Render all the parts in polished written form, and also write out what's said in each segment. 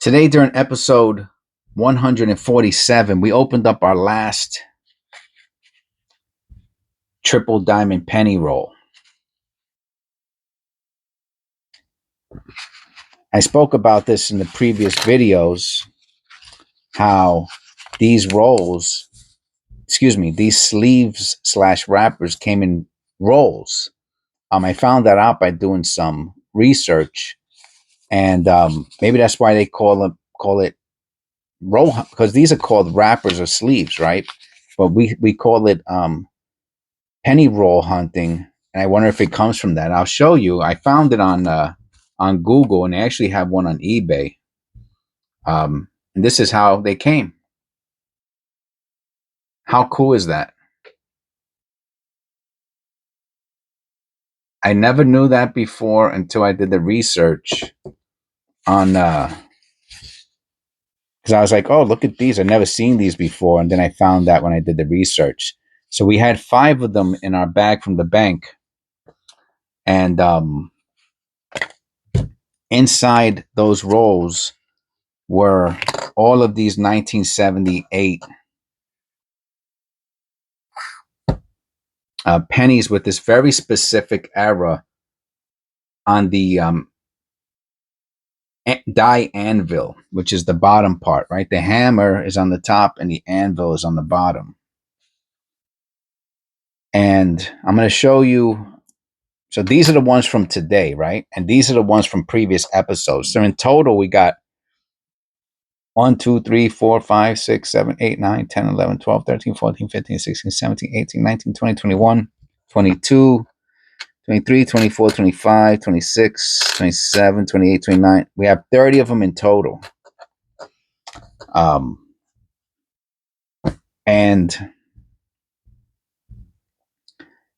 Today, during episode 147, we opened up our last triple diamond penny roll. I spoke about this in the previous videos, how these rolls, these sleeves / wrappers came in rolls. I found that out by doing some research, and maybe that's why they call it roll, because these are called wrappers or sleeves, right? But we call it penny roll hunting, and I wonder if it comes from that. I'll show you. I found it on Google, and they actually have one on eBay. And this is how they came. How cool is that? I never knew that before until I did the research on because I was like, oh, look at these. I've never seen these before. And then I found that when I did the research. So we had 5 of them in our bag from the bank. And inside those rolls were all of these 1978 pennies with this very specific era on the die anvil, which is the bottom part, right? The hammer is on the top and the anvil is on the bottom. And I'm going to show you. So these are the ones from today, right? And these are the ones from previous episodes. So in total, we got 1, 2, 3, 4, 5, 6, 7, 8, 9, 10, 11, 12, 13, 14, 15, 16, 17, 18, 19, 20, 21, 22, 23, 24, 25, 26, 27, 28, 29. We have 30 of them in total. And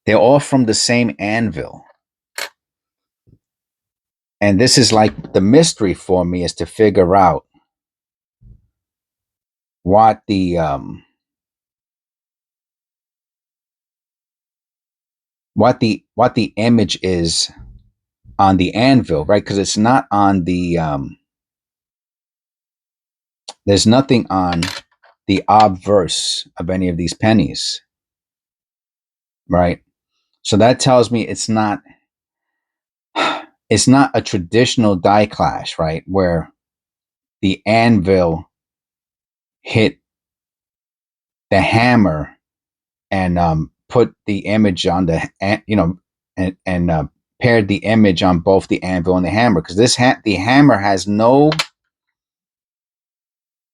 they're all from the same anvil. And this is like the mystery for me, is to figure out what the image is on the anvil, right? Because it's not on the there's nothing on the obverse of any of these pennies, right? So that tells me it's not a traditional die clash, right? Where the anvil hit the hammer and put the image on the and paired the image on both the anvil and the hammer, because the hammer has no,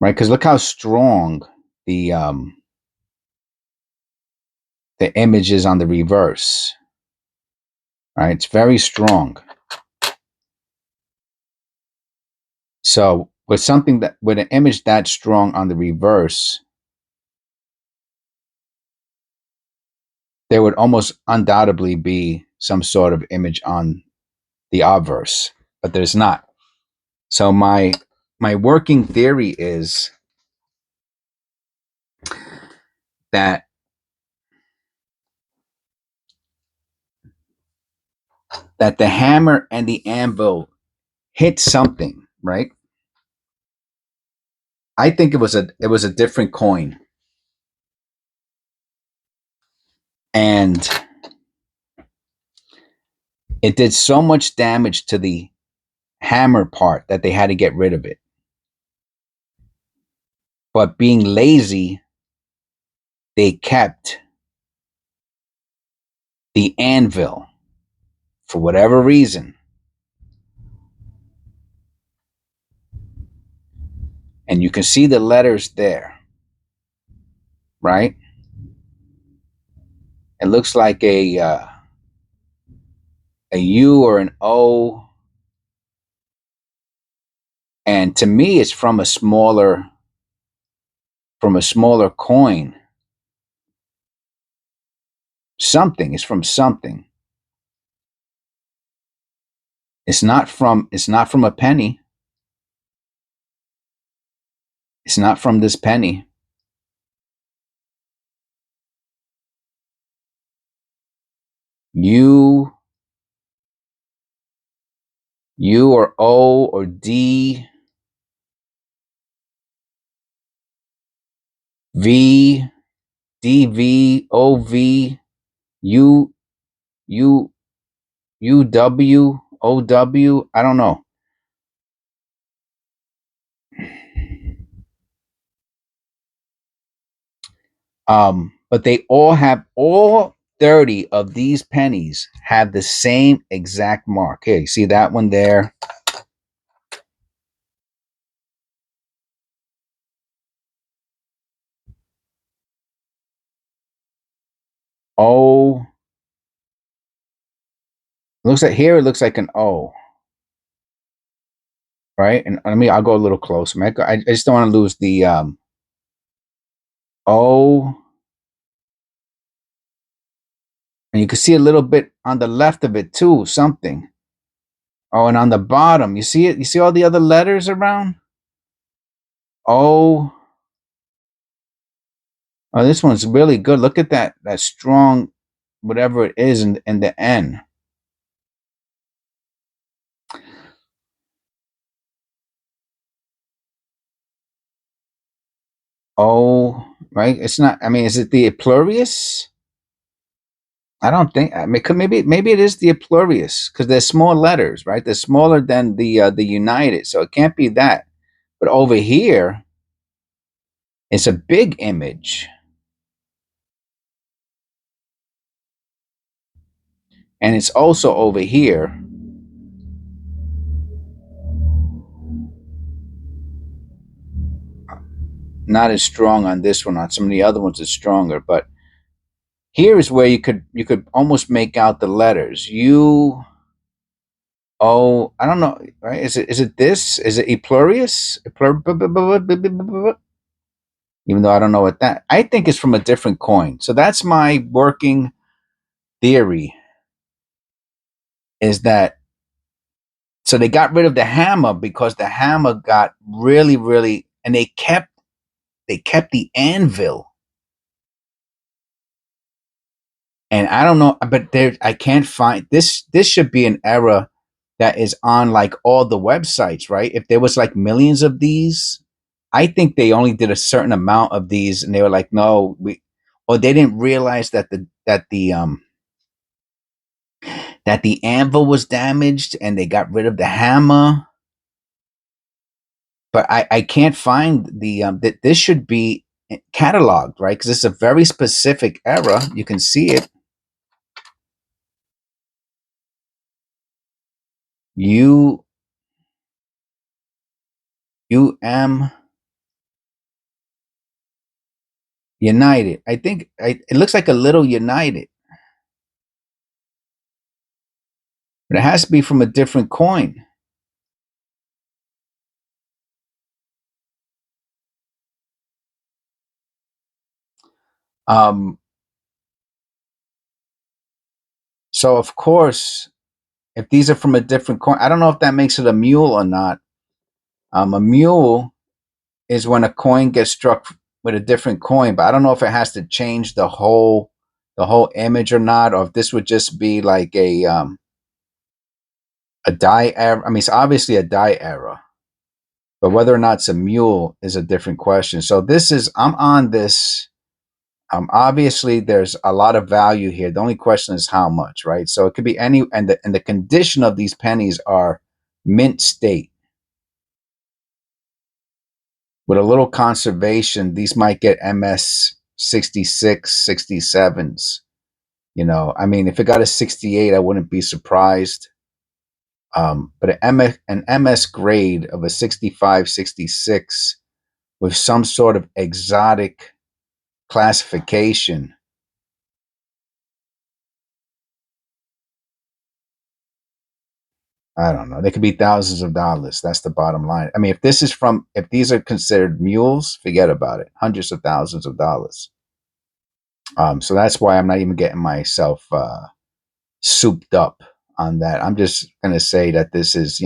right? Because look how strong the image is on the reverse, right? It's very strong. So with an image that strong on the reverse, there would almost undoubtedly be some sort of image on the obverse, but there's not. So my working theory is that the hammer and the anvil hit something, right? I think it was a different coin. And it did so much damage to the hammer part that they had to get rid of it. But being lazy, they kept the anvil for whatever reason. And you can see the letters there, right? It looks like a U or an O. And to me, it's from a smaller coin. Something is from something. It's not from a penny. It's not from this penny. U or O or D V, D, V, O, V, U, U, U, W, O, W. I don't know. But they all 30 of these pennies have the same exact mark. Here, you see that one there? O. Looks like here it looks like an O. Right? And I'll go a little closer. I just don't want to lose the O. And you can see a little bit on the left of it too, something. Oh, and on the bottom, you see it? You see all the other letters around? O. Oh, this one's really good. Look at that strong, whatever it is in the N. O, right? It's not. I mean, is it the plurius? I don't think. I mean, maybe it is the plurius because they're small letters, right? They're smaller than the United, so it can't be that. But over here, it's a big image, and it's also over here. Not as strong on this one. On some of the other ones, it's stronger, but here is where you could almost make out the letters. U, O. I don't know. Right? Is it this? Is it plurius? Even though I don't know what that. I think it's from a different coin. So that's my working theory. Is that so they got rid of the hammer because the hammer got really, really, and they kept the anvil. And I don't know, but there I can't find this. This should be an error that is on like all the websites, right? If there was like millions of these, I think they only did a certain amount of these, and they were like, no, or they didn't realize that the anvil was damaged, and they got rid of the hammer. But I can't find that this should be cataloged, right? Because it's a very specific error. You can see it. U U M United. I think it looks like a little United, but it has to be from a different coin. Um, so of course, if these are from a different coin, I don't know if that makes it a mule or not. A mule is when a coin gets struck with a different coin, but I don't know if it has to change the whole image or not, or if this would just be like a die error. I mean, it's obviously a die error, but whether or not it's a mule is a different question. So I'm on this. Obviously, there's a lot of value here. The only question is how much, right? So it could be any, and the condition of these pennies are mint state. With a little conservation, these might get MS 66, 67s. I mean, if it got a 68, I wouldn't be surprised. But an MS grade of a 65, 66 with some sort of exotic classification, I don't know. They could be thousands of dollars. That's the bottom line. I mean, if these are considered mules, forget about it. Hundreds of thousands of dollars. So that's why I'm not even getting myself souped up on that. I'm just gonna say that this is,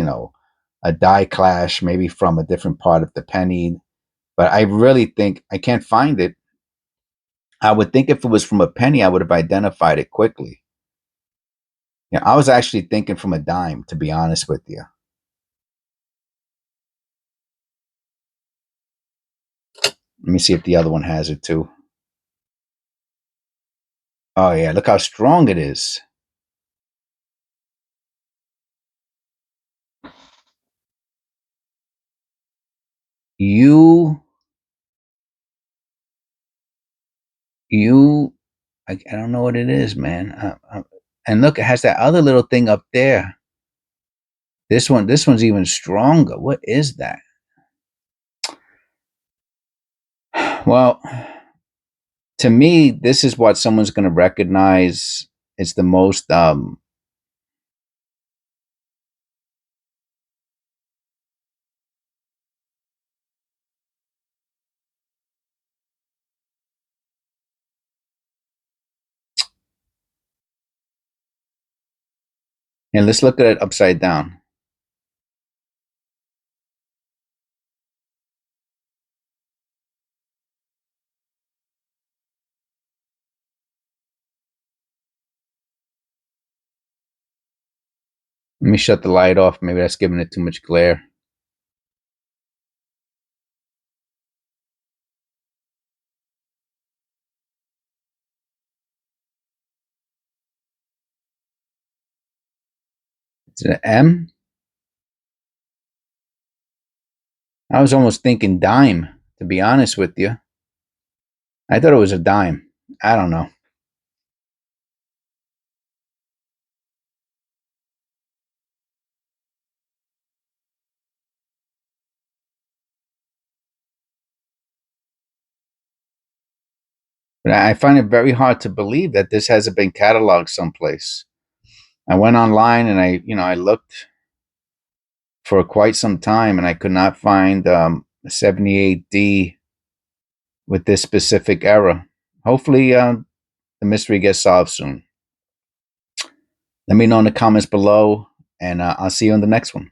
a die clash, maybe from a different part of the penny. But I really think I can't find it. I would think if it was from a penny, I would have identified it quickly. I was actually thinking from a dime, to be honest with you. Let me see if the other one has it too. Oh yeah, look how strong it is. You, I don't know what it is, man. And look, it has that other little thing up there. This one's even stronger. What is that? Well, to me, this is what someone's going to recognize. It's the most and let's look at it upside down. Let me shut the light off. Maybe that's giving it too much glare. Is it an M? I was almost thinking dime, to be honest with you. I thought it was a dime. I don't know. But I find it very hard to believe that this hasn't been cataloged someplace. I went online and I looked for quite some time and I could not find a 78D with this specific error. Hopefully, the mystery gets solved soon. Let me know in the comments below, and I'll see you on the next one.